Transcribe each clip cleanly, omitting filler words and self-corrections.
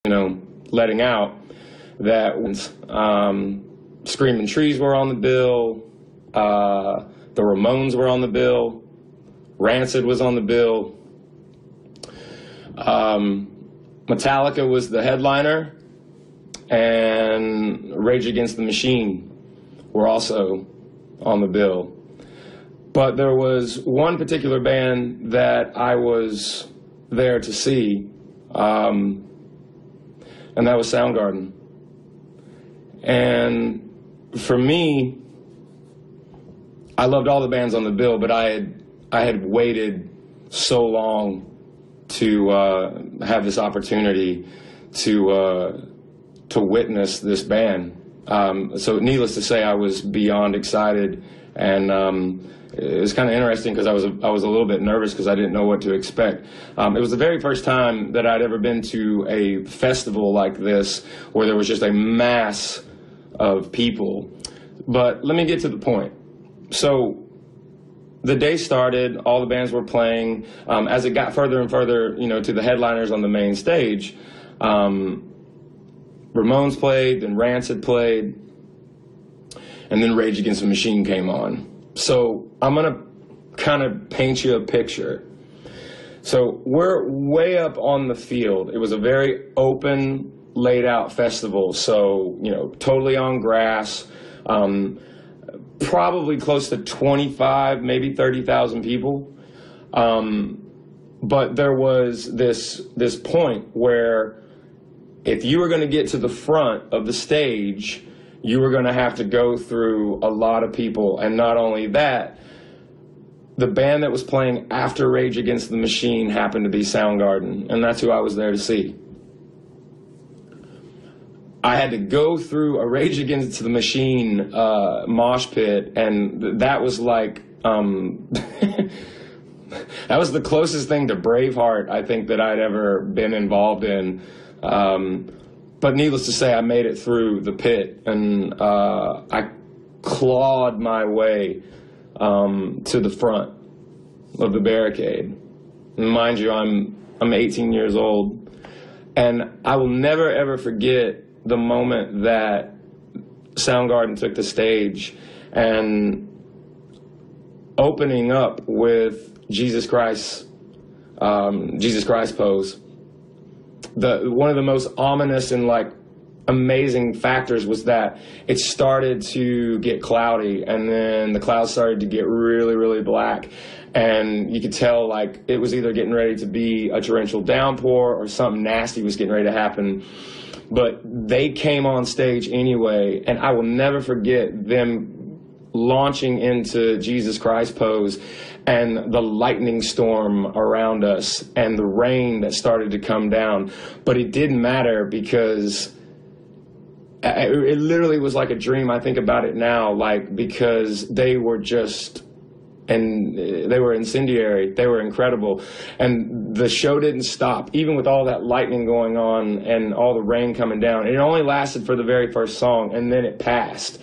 letting out, that Screaming Trees were on the bill, the Ramones were on the bill, Rancid was on the bill, Metallica was the headliner, and Rage Against the Machine were also on the bill. But there was one particular band that I was there to see, and that was Soundgarden. And for me, I loved all the bands on the bill, but I had waited so long to have this opportunity to witness this band. So needless to say, I was beyond excited, and it was kind of interesting because I was a little bit nervous because I didn't know what to expect. It was the very first time that I'd ever been to a festival like this where there was just a mass of people. But let me get to the point. So the day started, all the bands were playing. As it got further and further, to the headliners on the main stage, Ramones played, then Rancid played, and then Rage Against the Machine came on. So I'm going to kind of paint you a picture. So we're way up on the field. It was a very open, laid out festival. So, totally on grass, probably close to 25, maybe 30,000 people. But there was this point where if you were going to get to the front of the stage, you were going to have to go through a lot of people. And not only that, the band that was playing after Rage Against the Machine happened to be Soundgarden, and that's who I was there to see. I had to go through a Rage Against the Machine mosh pit, and that was like, that was the closest thing to Braveheart I think that I'd ever been involved in. But needless to say, I made it through the pit, and I clawed my way to the front of the barricade. And mind you, I'm 18 years old, and I will never ever forget the moment that Soundgarden took the stage and opening up with Jesus Christ Pose. One of the most ominous and amazing factors was that it started to get cloudy, and then the clouds started to get really, really black, and you could tell it was either getting ready to be a torrential downpour or something nasty was getting ready to happen. But they came on stage anyway, and I will never forget them launching into Jesus Christ Pose and the lightning storm around us and the rain that started to come down. But it didn't matter because it literally was like a dream. I think about it now, because they were they were incendiary. They were incredible. And the show didn't stop, even with all that lightning going on and all the rain coming down. It only lasted for the very first song, and then it passed.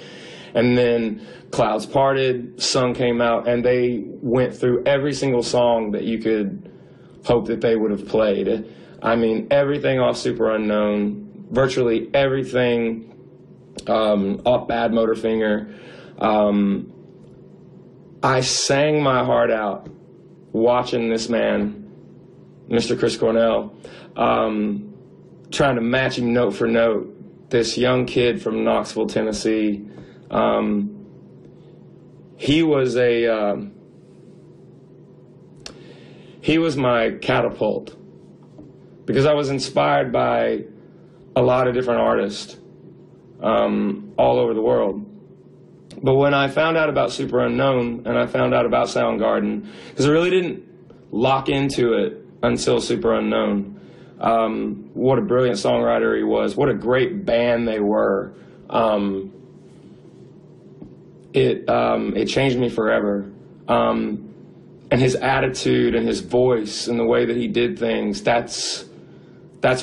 And then clouds parted, sun came out, and they went through every single song that you could hope that they would have played. I mean, everything off Super Unknown, virtually everything off Bad Motorfinger. I sang my heart out watching this man, Mr. Chris Cornell, trying to match him note for note. This young kid from Knoxville, Tennessee. He was my catapult, because I was inspired by a lot of different artists all over the world. But when I found out about Super Unknown and I found out about Soundgarden, because I really didn't lock into it until Super Unknown, what a brilliant songwriter he was, what a great band they were. It changed me forever. And his attitude and his voice and the way that he did things, that's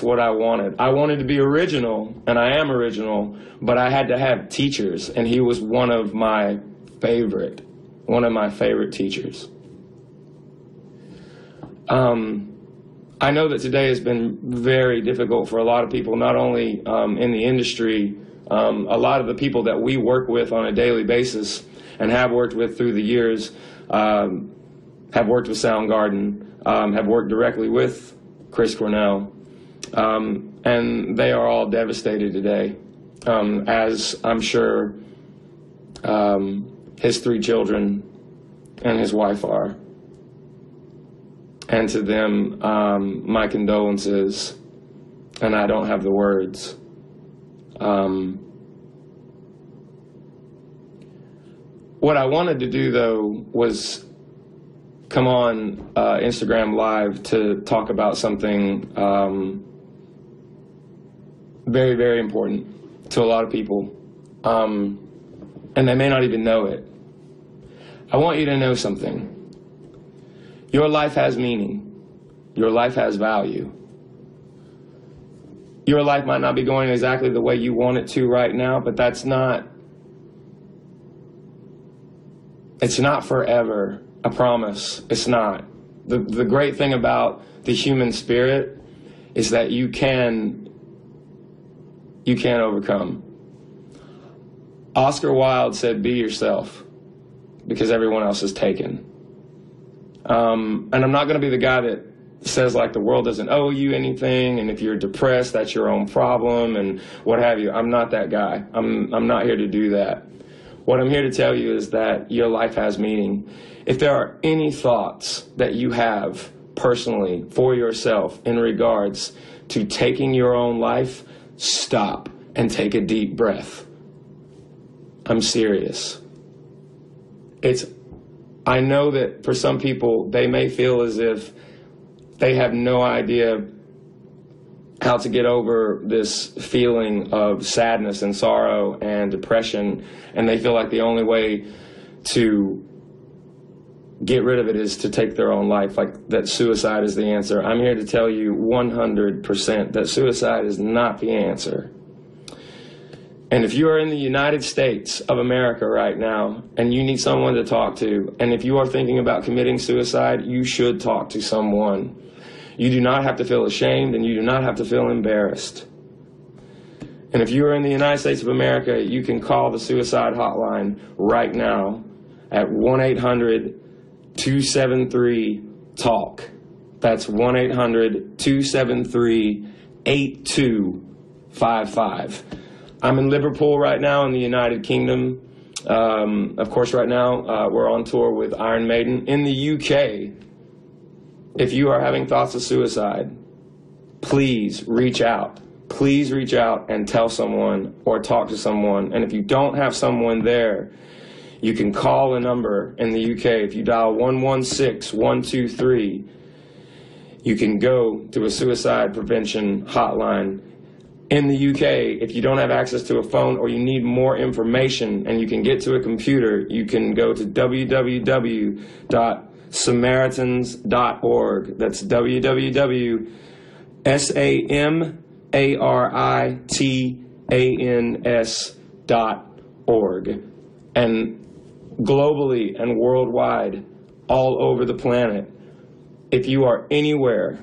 what I wanted. I wanted to be original, and I am original, but I had to have teachers, and he was one of my favorite teachers. I know that today has been very difficult for a lot of people, not only in the industry, a lot of the people that we work with on a daily basis and have worked with through the years have worked with Soundgarden, have worked directly with Chris Cornell, and they are all devastated today, as I'm sure his 3 children and his wife are. And to them, my condolences, and I don't have the words. What I wanted to do, though, was come on Instagram Live to talk about something very, very important to a lot of people, and they may not even know it. I want you to know something. Your life has meaning. Your life has value. Your life might not be going exactly the way you want it to right now, but it's not forever. I promise. It's not. The great thing about the human spirit is that you can overcome. Oscar Wilde said, "Be yourself," because everyone else is taken. And I'm not going to be the guy that says like the world doesn't owe you anything, and if you're depressed, that's your own problem, and what have you. I'm not that guy. I'm not here to do that. What I'm here to tell you is that your life has meaning. If there are any thoughts that you have personally for yourself in regards to taking your own life, stop and take a deep breath. I'm serious. I know that for some people, they may feel as if they have no idea how to get over this feeling of sadness and sorrow and depression, and they feel like the only way to get rid of it is to take their own life, like that suicide is the answer. I'm here to tell you 100% that suicide is not the answer. And if you are in the United States of America right now and you need someone to talk to, and if you are thinking about committing suicide, you should talk to someone. You do not have to feel ashamed, and you do not have to feel embarrassed. And if you are in the United States of America, you can call the suicide hotline right now at 1-800-273-TALK. That's 1-800-273-8255. I'm in Liverpool right now in the United Kingdom. Of course, right now we're on tour with Iron Maiden. In the UK, if you are having thoughts of suicide, please reach out. Please reach out and tell someone or talk to someone. And if you don't have someone there, you can call a number in the UK. If you dial 116-123, you can go to a suicide prevention hotline. In the UK, if you don't have access to a phone or you need more information and you can get to a computer, you can go to www.samaritans.org. That's www.samaritans.org. And globally and worldwide, all over the planet, if you are anywhere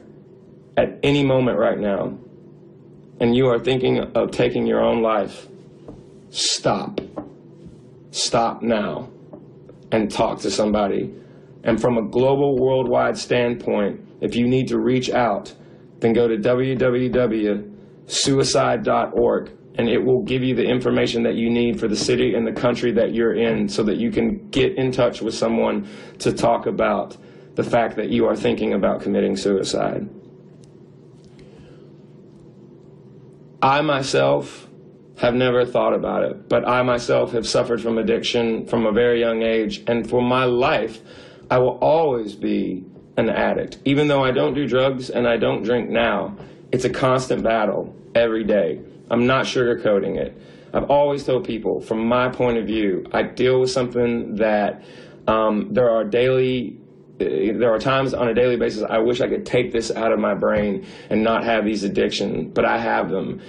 at any moment right now, and you are thinking of taking your own life, stop. Stop now and talk to somebody. And from a global, worldwide standpoint, if you need to reach out, then go to www.suicide.org, and it will give you the information that you need for the city and the country that you're in so that you can get in touch with someone to talk about the fact that you are thinking about committing suicide. I myself have never thought about it, but I myself have suffered from addiction from a very young age, and for my life, I will always be an addict. Even though I don't do drugs and I don't drink now, it's a constant battle every day. I'm not sugarcoating it. I've always told people, from my point of view, I deal with something that there are times on a daily basis I wish I could take this out of my brain and not have these addictions, but I have them.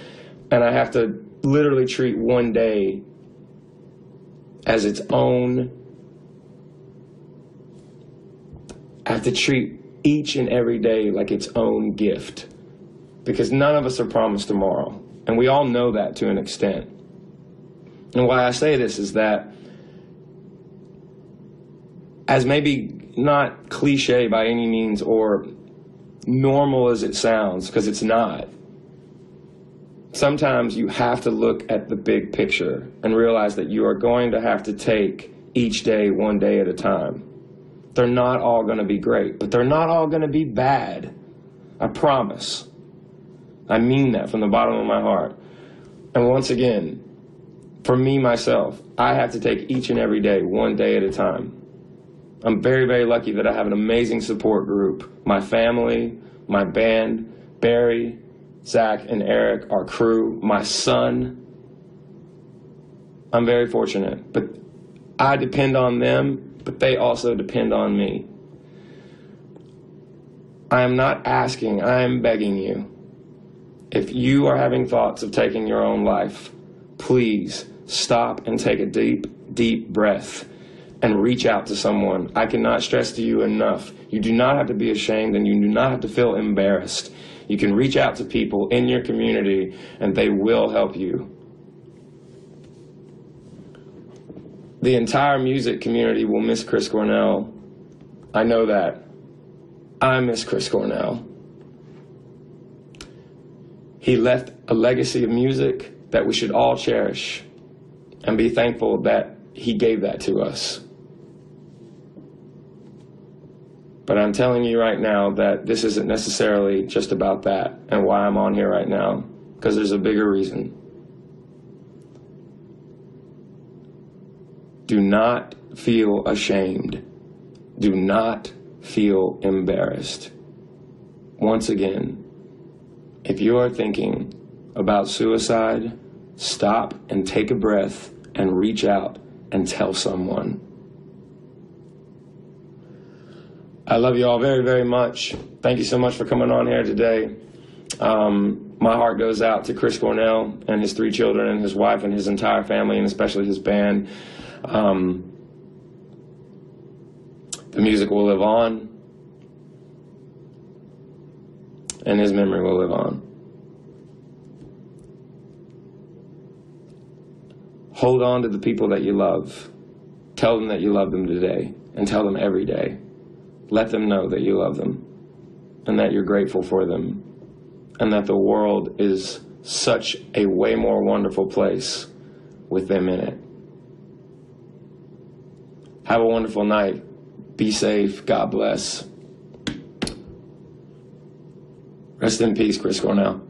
And I have to literally treat one day as its own. I have to treat each and every day like its own gift, because none of us are promised tomorrow, and we all know that to an extent. And why I say this is that, as maybe not cliche by any means or normal as it sounds, because it's not, sometimes you have to look at the big picture and realize that you are going to have to take each day one day at a time. They're not all going to be great, but they're not all going to be bad. I promise. I mean that from the bottom of my heart. And once again, for me, myself, I have to take each and every day one day at a time. I'm very, very lucky that I have an amazing support group. My family, my band, Barry, Zach, and Eric, our crew, my son. I'm very fortunate, but I depend on them, but they also depend on me. I am not asking, I am begging you. If you are having thoughts of taking your own life, please stop and take a deep, deep breath and reach out to someone. I cannot stress to you enough. You do not have to be ashamed, and you do not have to feel embarrassed. You can reach out to people in your community and they will help you. The entire music community will miss Chris Cornell. I know that. I miss Chris Cornell. He left a legacy of music that we should all cherish and be thankful that he gave that to us. But I'm telling you right now that this isn't necessarily just about that and why I'm on here right now, because there's a bigger reason. Do not feel ashamed. Do not feel embarrassed. Once again, if you are thinking about suicide, stop and take a breath and reach out and tell someone. I love you all very, very much. Thank you so much for coming on here today. My heart goes out to Chris Cornell and his 3 children and his wife and his entire family, and especially his band. The music will live on, and his memory will live on. Hold on to the people that you love. Tell them that you love them today, and tell them every day. Let them know that you love them, and that you're grateful for them, and that the world is such a way more wonderful place with them in it. Have a wonderful night. Be safe. God bless. Rest in peace, Chris Cornell.